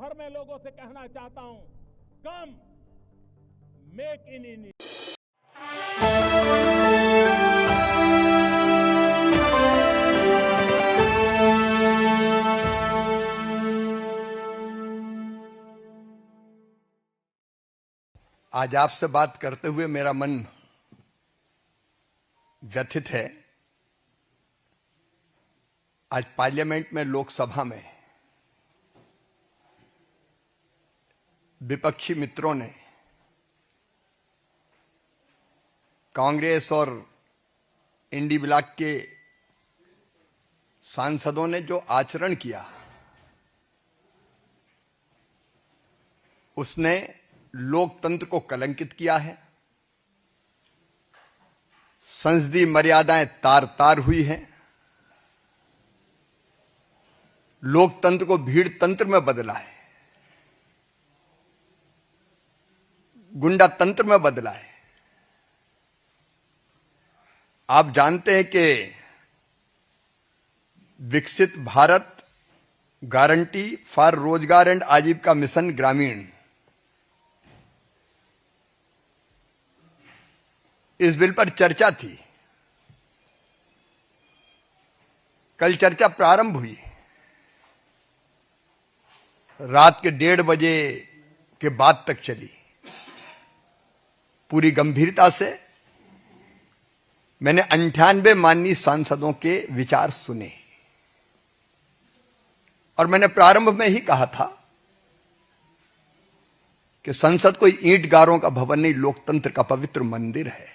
भर में लोगों से कहना चाहता हूं, कम मेक इन इंडिया। आज आपसे बात करते हुए मेरा मन व्यथित है। आज पार्लियामेंट में, लोकसभा में विपक्षी मित्रों ने, कांग्रेस और इंडी ब्लॉक के सांसदों ने जो आचरण किया, उसने लोकतंत्र को कलंकित किया है। संसदीय मर्यादाएं तार तार हुई हैं। लोकतंत्र को भीड़ तंत्र में बदला है, गुंडा तंत्र में बदला है। आप जानते हैं कि विकसित भारत गारंटी फॉर रोजगार एंड आजीविका मिशन ग्रामीण, इस बिल पर चर्चा थी। कल चर्चा प्रारंभ हुई, रात के 1:30 बजे के बाद तक चली। पूरी गंभीरता से मैंने 98 माननीय सांसदों के विचार सुने और मैंने प्रारंभ में ही कहा था कि संसद कोई ईंट गारों का भवन नहीं, लोकतंत्र का पवित्र मंदिर है।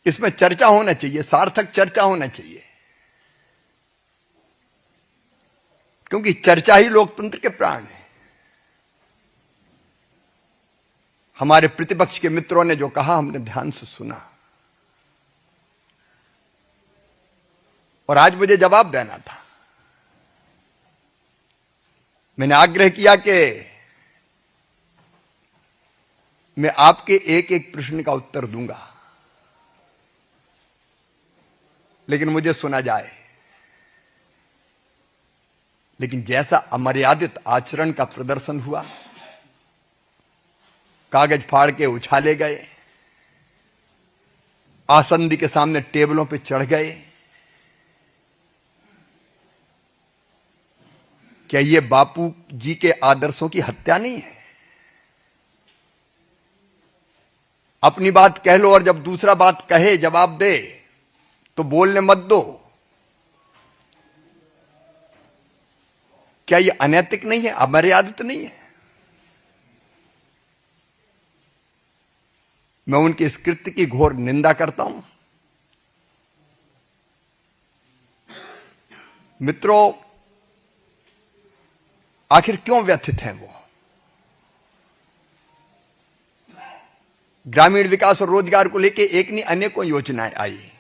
इसमें चर्चा होना चाहिए, सार्थक चर्चा होना चाहिए, क्योंकि चर्चा ही लोकतंत्र के प्राण है। हमारे प्रतिपक्ष के मित्रों ने जो कहा, हमने ध्यान से सुना और आज मुझे जवाब देना था। मैंने आग्रह किया कि मैं आपके एक एक प्रश्न का उत्तर दूंगा, लेकिन मुझे सुना जाए। लेकिन जैसा अमर्यादित आचरण का प्रदर्शन हुआ, कागज फाड़ के उछाले गए, आसंदी के सामने टेबलों पे चढ़ गए, क्या ये बापू जी के आदर्शों की हत्या नहीं है? अपनी बात कह लो और जब दूसरा बात कहे, जवाब दे, तो बोलने मत दो। क्या ये अनैतिक नहीं है, अमर्यादित नहीं है? मैं उनके इस कृत्य की घोर निंदा करता हूं। मित्रों, आखिर क्यों व्यथित हैं वो? ग्रामीण विकास और रोजगार को लेकर एक नहीं अनेकों योजनाएं आई।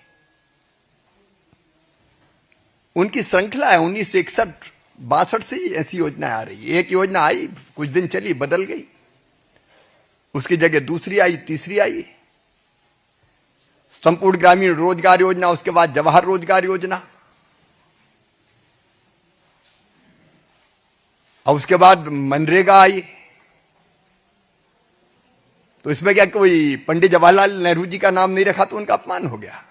उनकी श्रृंखला है। 1961-62 से ऐसी योजनाएं आ रही है। एक योजना आई, कुछ दिन चली, बदल गई, उसकी जगह दूसरी आई, तीसरी आई। संपूर्ण ग्रामीण रोजगार योजना, उसके बाद जवाहर रोजगार योजना, और उसके बाद मनरेगा आई। तो इसमें क्या कोई पंडित जवाहरलाल नेहरू जी का नाम नहीं रखा तो उनका अपमान हो गया।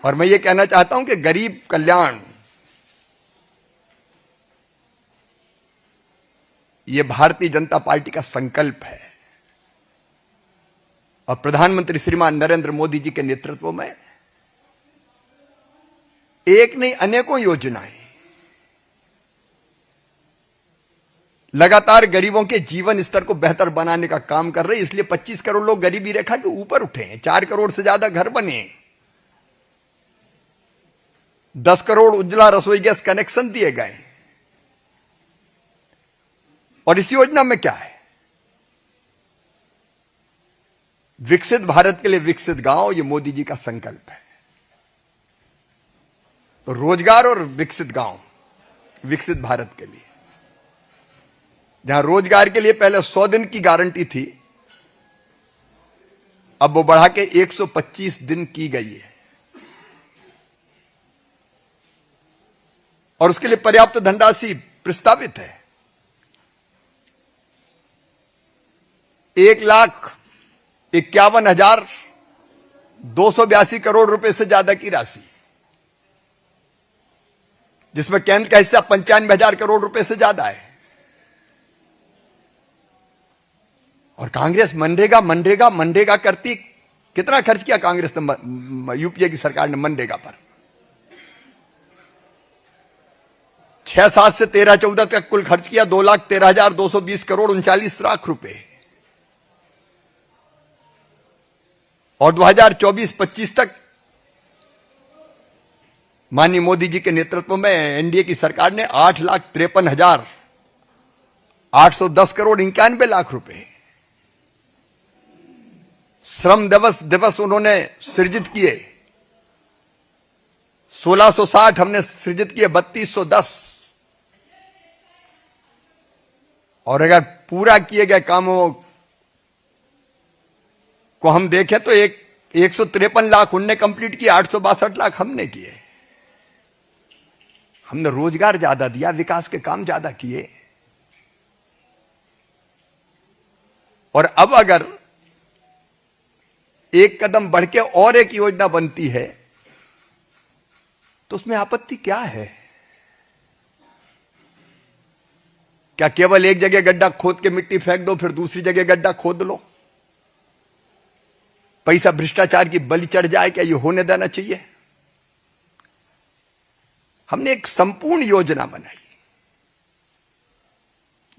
और मैं ये कहना चाहता हूं कि गरीब कल्याण, ये भारतीय जनता पार्टी का संकल्प है और प्रधानमंत्री श्रीमान नरेंद्र मोदी जी के नेतृत्व में एक नहीं अनेकों योजनाएं लगातार गरीबों के जीवन स्तर को बेहतर बनाने का काम कर रही। इसलिए 25 करोड़ लोग गरीबी रेखा के ऊपर उठे हैं, 4 करोड़ से ज्यादा घर बने, 10 करोड़ उज्ज्वला रसोई गैस कनेक्शन दिए गए। और इस योजना में क्या है? विकसित भारत के लिए विकसित गांव, ये मोदी जी का संकल्प है। तो रोजगार और विकसित गांव, विकसित भारत के लिए, जहां रोजगार के लिए पहले 100 दिन की गारंटी थी, अब वो बढ़ा के 125 दिन की गई है। और उसके लिए पर्याप्त धनराशि प्रस्तावित है। 1,51,282 करोड़ रुपए से ज्यादा की राशि, जिसमें केंद्र का हिस्सा 95,000 करोड़ रुपए से ज्यादा है। और कांग्रेस मनरेगा मनरेगा मनरेगा करती, कितना खर्च किया कांग्रेस ने, यूपीए की सरकार ने मनरेगा पर? 6-7 से 13-14 तक कुल खर्च किया 2,13,220 करोड़ 39 लाख रुपए। और 2024-25 तक माननीय मोदी जी के नेतृत्व में एनडीए की सरकार ने 8,53,810 करोड़ 91 लाख रुपए श्रम दिवस उन्होंने सृजित किए। 1660 हमने सृजित किए, 3210। और अगर पूरा किए गए कामों को हम देखें तो 153 लाख उनने कंप्लीट किए, 862 लाख हमने किए। हमने रोजगार ज्यादा दिया, विकास के काम ज्यादा किए। और अब अगर एक कदम बढ़ के और एक योजना बनती है तो उसमें आपत्ति क्या है? क्या केवल एक जगह गड्ढा खोद के मिट्टी फेंक दो, फिर दूसरी जगह गड्ढा खोद लो, पैसा भ्रष्टाचार की बलि चढ़ जाए? क्या ये होने देना चाहिए? हमने एक संपूर्ण योजना बनाई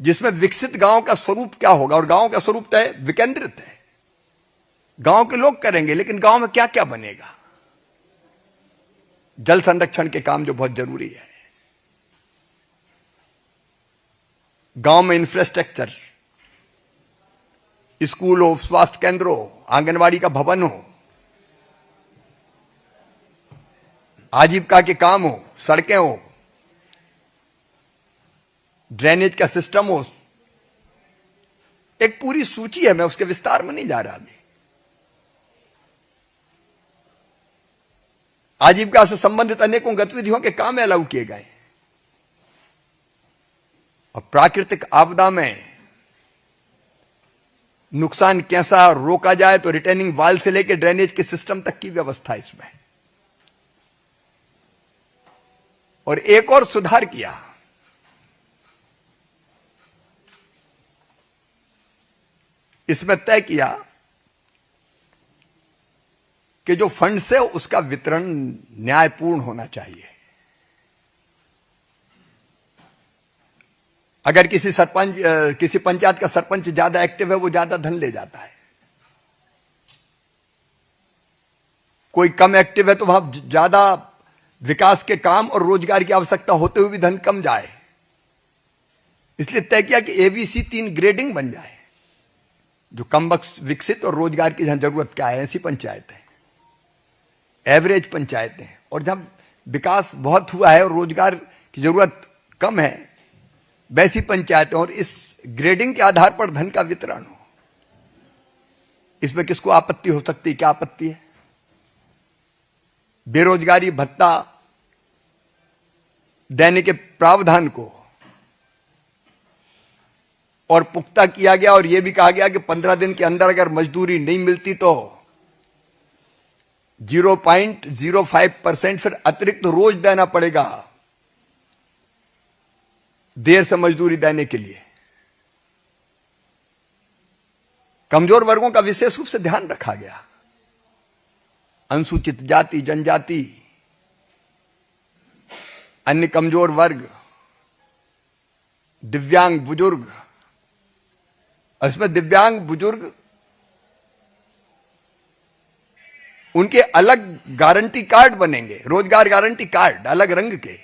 जिसमें विकसित गांव का स्वरूप क्या होगा। और गांव का स्वरूप तो है विकेंद्रित है, गांव के लोग करेंगे, लेकिन गांव में क्या क्या बनेगा? जल संरक्षण के काम जो बहुत जरूरी है, गांव में इंफ्रास्ट्रक्चर, स्कूल हो, स्वास्थ्य केंद्र हो, आंगनवाड़ी का भवन हो, आजीविका के काम हो, सड़कें हो, ड्रेनेज का सिस्टम हो। एक पूरी सूची है, मैं उसके विस्तार में नहीं जा रहा अभी। आजीविका से संबंधित अनेकों गतिविधियों के काम अलाउ किए गए। और प्राकृतिक आपदा में नुकसान कैसा रोका जाए तो रिटेनिंग वाल से लेकर ड्रेनेज के सिस्टम तक की व्यवस्था इसमें। और एक और सुधार किया, इसमें तय किया कि जो फंड्स है उसका वितरण न्यायपूर्ण होना चाहिए। अगर किसी पंचायत का सरपंच ज्यादा एक्टिव है, वो ज्यादा धन ले जाता है। कोई कम एक्टिव है तो वहां ज्यादा विकास के काम और रोजगार की आवश्यकता होते हुए भी धन कम जाए। इसलिए तय किया कि एबीसी 3 ग्रेडिंग बन जाए, जो कम विकसित और रोजगार की जहां जरूरत क्या है ऐसी पंचायतें, एवरेज पंचायतें, और जहां विकास बहुत हुआ है और रोजगार की जरूरत कम है वैसी पंचायतें। और इस ग्रेडिंग के आधार पर धन का वितरण हो। इसमें किसको आपत्ति हो सकती है? क्या आपत्ति है? बेरोजगारी भत्ता देने के प्रावधान को और पुख्ता किया गया। और यह भी कहा गया कि 15 दिन के अंदर अगर मजदूरी नहीं मिलती तो 0.05% फिर अतिरिक्त रोज देना पड़ेगा देर से मजदूरी देने के लिए। कमजोर वर्गों का विशेष रूप से ध्यान रखा गया। अनुसूचित जाति, जनजाति, अन्य कमजोर वर्ग, दिव्यांग बुजुर्ग। इसमें दिव्यांग बुजुर्ग उनके अलग गारंटी कार्ड बनेंगे, रोजगार गारंटी कार्ड अलग रंग के।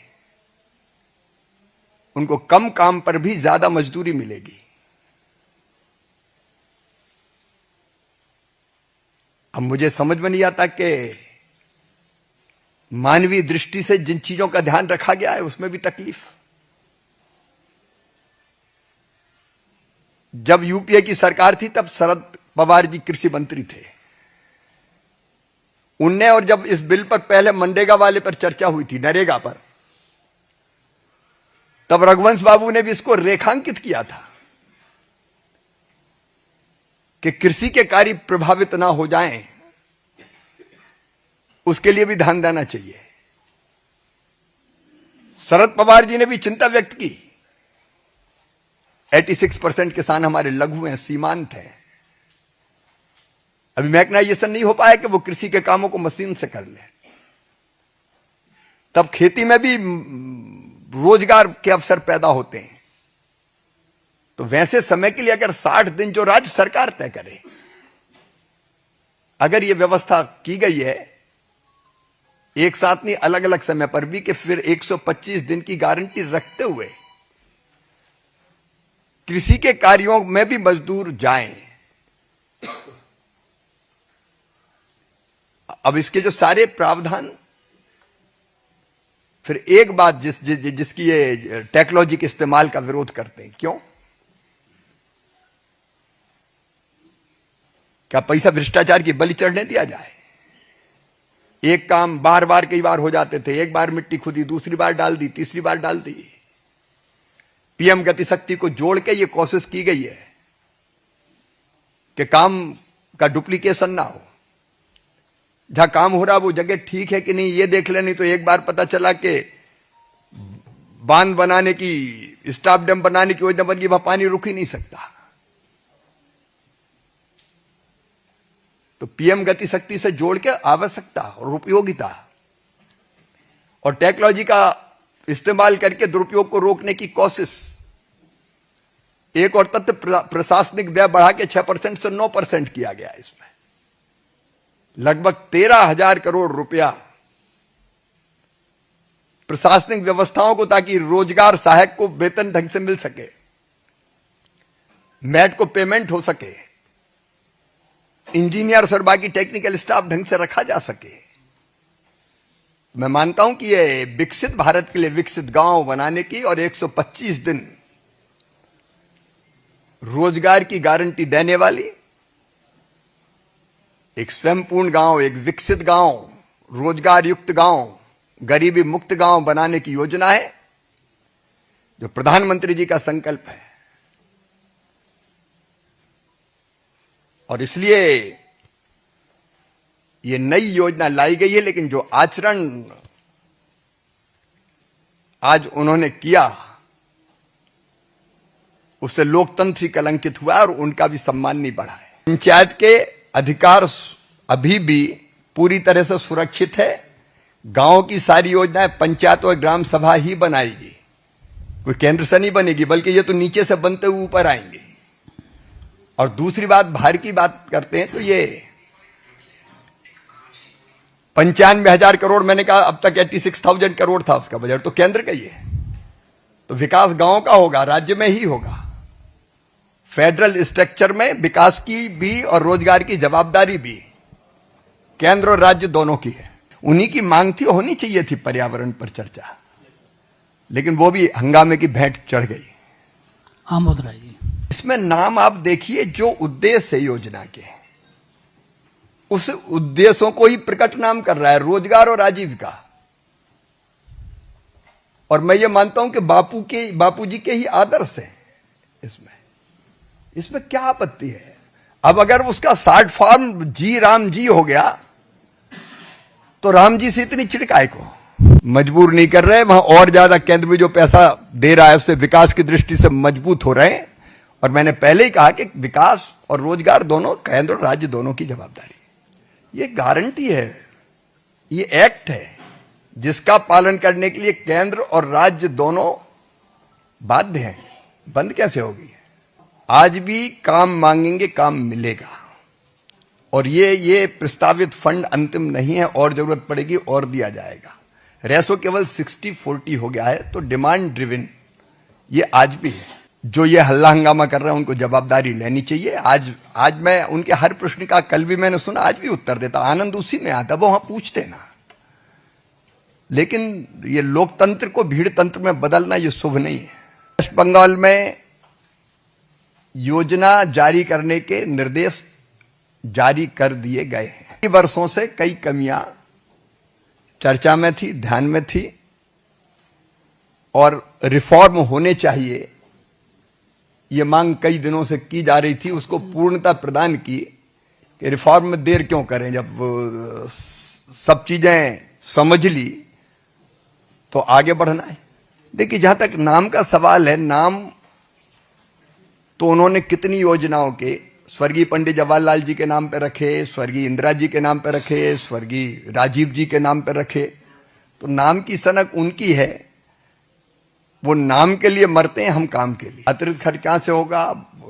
उनको कम काम पर भी ज्यादा मजदूरी मिलेगी। अब मुझे समझ में नहीं आता कि मानवीय दृष्टि से जिन चीजों का ध्यान रखा गया है उसमें भी तकलीफ। जब यूपीए की सरकार थी तब शरद पवार जी कृषि मंत्री थे। उनने, और जब इस बिल पर पहले मनरेगा वाले पर चर्चा हुई थी, नरेगा पर, तब रघुवंश बाबू ने भी इसको रेखांकित किया था कि कृषि के कार्य प्रभावित ना हो जाएं, उसके लिए भी ध्यान देना चाहिए। शरद पवार जी ने भी चिंता व्यक्त की। 86% किसान हमारे लघु हैं, सीमांत हैं। अभी मैकेनाइजेशन नहीं हो पाया कि वो कृषि के कामों को मशीन से कर ले। तब खेती में भी रोजगार के अवसर पैदा होते हैं। तो वैसे समय के लिए अगर 60 दिन जो राज्य सरकार तय करे, अगर ये व्यवस्था की गई है एक साथ नहीं, अलग अलग समय पर भी, कि फिर 125 दिन की गारंटी रखते हुए कृषि के कार्यों में भी मजदूर जाएं। अब इसके जो सारे प्रावधान, फिर एक बात जिसकी ये टेक्नोलॉजी के इस्तेमाल का विरोध करते हैं, क्यों? क्या पैसा भ्रष्टाचार की बलि चढ़ने दिया जाए? एक काम बार बार कई बार हो जाते थे। एक बार मिट्टी खुदी, दूसरी बार डाल दी, तीसरी बार डाल दी। पीएम गति शक्ति को जोड़ के ये कोशिश की गई है कि काम का डुप्लीकेशन ना हो। जहां काम हो रहा वो जगह ठीक है कि नहीं ये देख ले, नहीं तो एक बार पता चला कि बांध बनाने की, स्टाफ डैम बनाने की योजना बन गई, वहां पानी रुक ही नहीं सकता। तो पीएम गति शक्ति से जोड़ के आवश्यकता और उपयोगिता और टेक्नोलॉजी का इस्तेमाल करके दुरुपयोग को रोकने की कोशिश। एक और तथ्य, प्रशासनिक व्यय बढ़ा के 6% से 9% किया गया। इसमें लगभग 13,000 करोड़ रुपया प्रशासनिक व्यवस्थाओं को, ताकि रोजगार सहायक को वेतन ढंग से मिल सके, मैट को पेमेंट हो सके, इंजीनियर्स और बाकी टेक्निकल स्टाफ ढंग से रखा जा सके। मैं मानता हूं कि ये विकसित भारत के लिए विकसित गांव बनाने की और 125 दिन रोजगार की गारंटी देने वाली एक स्वयंपूर्ण गांव, एक विकसित गांव, रोजगार युक्त गांव, गरीबी मुक्त गांव बनाने की योजना है, जो प्रधानमंत्री जी का संकल्प है। और इसलिए ये नई योजना लाई गई है, लेकिन जो आचरण आज उन्होंने किया उससे लोकतंत्र ही कलंकित हुआ और उनका भी सम्मान नहीं बढ़ा है। पंचायत के अधिकार अभी भी पूरी तरह से सुरक्षित है। गांव की सारी योजनाएं पंचायत और ग्राम सभा ही बनाएगी, कोई केंद्र से नहीं बनेगी, बल्कि ये तो नीचे से बनते हुए ऊपर आएंगे। और दूसरी बात, भार की बात करते हैं तो ये 95,000 करोड़, मैंने कहा अब तक 86,000 करोड़ था उसका बजट, तो केंद्र का ही है। तो विकास गांव का होगा, राज्य में ही होगा। फेडरल स्ट्रक्चर में विकास की भी और रोजगार की जवाबदारी भी केंद्र और राज्य दोनों की है। उन्हीं की मांग थी, होनी चाहिए थी पर्यावरण पर चर्चा, लेकिन वो भी हंगामे की भेंट चढ़ गई। आमोद राय जी, इसमें नाम आप देखिए जो उद्देश्य है योजना के, उस उद्देश्यों को ही प्रकट नाम कर रहा है, रोजगार और आजीविका। और मैं ये मानता हूं कि बापू जी के ही आदर्श है इसमें क्या आपत्ति है? अब अगर उसका शॉर्ट फॉर्म जी राम जी हो गया तो राम जी से इतनी चिड़काए को मजबूर नहीं कर रहे। वहां और ज्यादा केंद्र में जो पैसा दे रहा है उससे विकास की दृष्टि से मजबूत हो रहे हैं। और मैंने पहले ही कहा कि विकास और रोजगार दोनों केंद्र और राज्य दोनों की जवाबदारी। ये गारंटी है, ये एक्ट है जिसका पालन करने के लिए केंद्र और राज्य दोनों बाध्य हैं। बंद कैसे होगी? आज भी काम मांगेंगे, काम मिलेगा। और ये प्रस्तावित फंड अंतिम नहीं है, और जरूरत पड़ेगी और दिया जाएगा। रेशो केवल 60-40 हो गया है, तो डिमांड ड्रिवन ये आज भी है। जो ये हल्ला हंगामा कर रहे हैं उनको जवाबदारी लेनी चाहिए। आज मैं उनके हर प्रश्न का, कल भी मैंने सुना, आज भी उत्तर देता। आनंद उसी में आता, वो वहां पूछते ना। लेकिन ये लोकतंत्र को भीड़ तंत्र में बदलना ये शुभ नहीं है। वेस्ट बंगाल में योजना जारी करने के निर्देश जारी कर दिए गए हैं। कई वर्षों से कई कमियां चर्चा में थी, ध्यान में थी। और रिफॉर्म होने चाहिए, ये मांग कई दिनों से की जा रही थी, उसको पूर्णता प्रदान की कि रिफॉर्म में देर क्यों करें, जब सब चीजें समझ ली तो आगे बढ़ना है। देखिए, जहां तक नाम का सवाल है, नाम तो उन्होंने कितनी योजनाओं के स्वर्गीय पंडित जवाहरलाल जी के नाम पे रखे, स्वर्गीय इंदिरा जी के नाम पे रखे, स्वर्गीय राजीव जी के नाम पे रखे, तो नाम की सनक उनकी है, वो नाम के लिए मरते हैं, हम काम के लिए। अतिरिक्त खर्च कहां से होगा?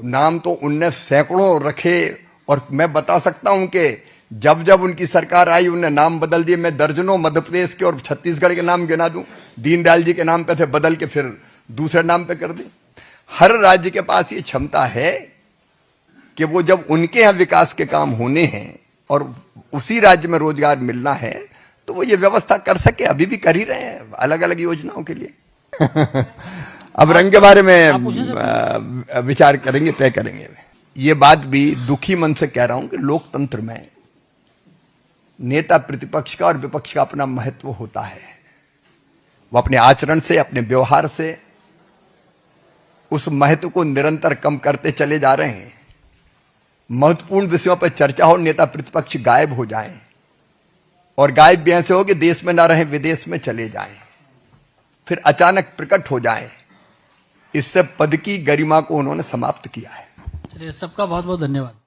नाम तो उनने सैकड़ों रखे, और मैं बता सकता हूं कि जब जब उनकी सरकार आई उन्होंने नाम बदल दिए। मैं दर्जनों मध्य प्रदेश के और छत्तीसगढ़ के नाम गिना दूं, दीनदयाल जी के नाम पे थे, बदल के फिर दूसरे नाम पे कर दिए। हर राज्य के पास ये क्षमता है कि वो जब उनके यहां विकास के काम होने हैं और उसी राज्य में रोजगार मिलना है तो वो ये व्यवस्था कर सके। अभी भी कर ही रहे हैं अलग अलग योजनाओं के लिए। अब रंग के बारे में विचार करेंगे, तय करेंगे। ये बात भी दुखी मन से कह रहा हूं कि लोकतंत्र में नेता प्रतिपक्ष का और विपक्ष का अपना महत्व होता है। वो अपने आचरण से, अपने व्यवहार से उस महत्व को निरंतर कम करते चले जा रहे हैं। महत्वपूर्ण विषयों पर चर्चा हो, नेता प्रतिपक्ष गायब हो जाएं, और गायब भी ऐसे हो कि देश में ना रहे, विदेश में चले जाएं, फिर अचानक प्रकट हो जाएं। इससे पद की गरिमा को उन्होंने समाप्त किया है। चलिए, सबका बहुत बहुत धन्यवाद।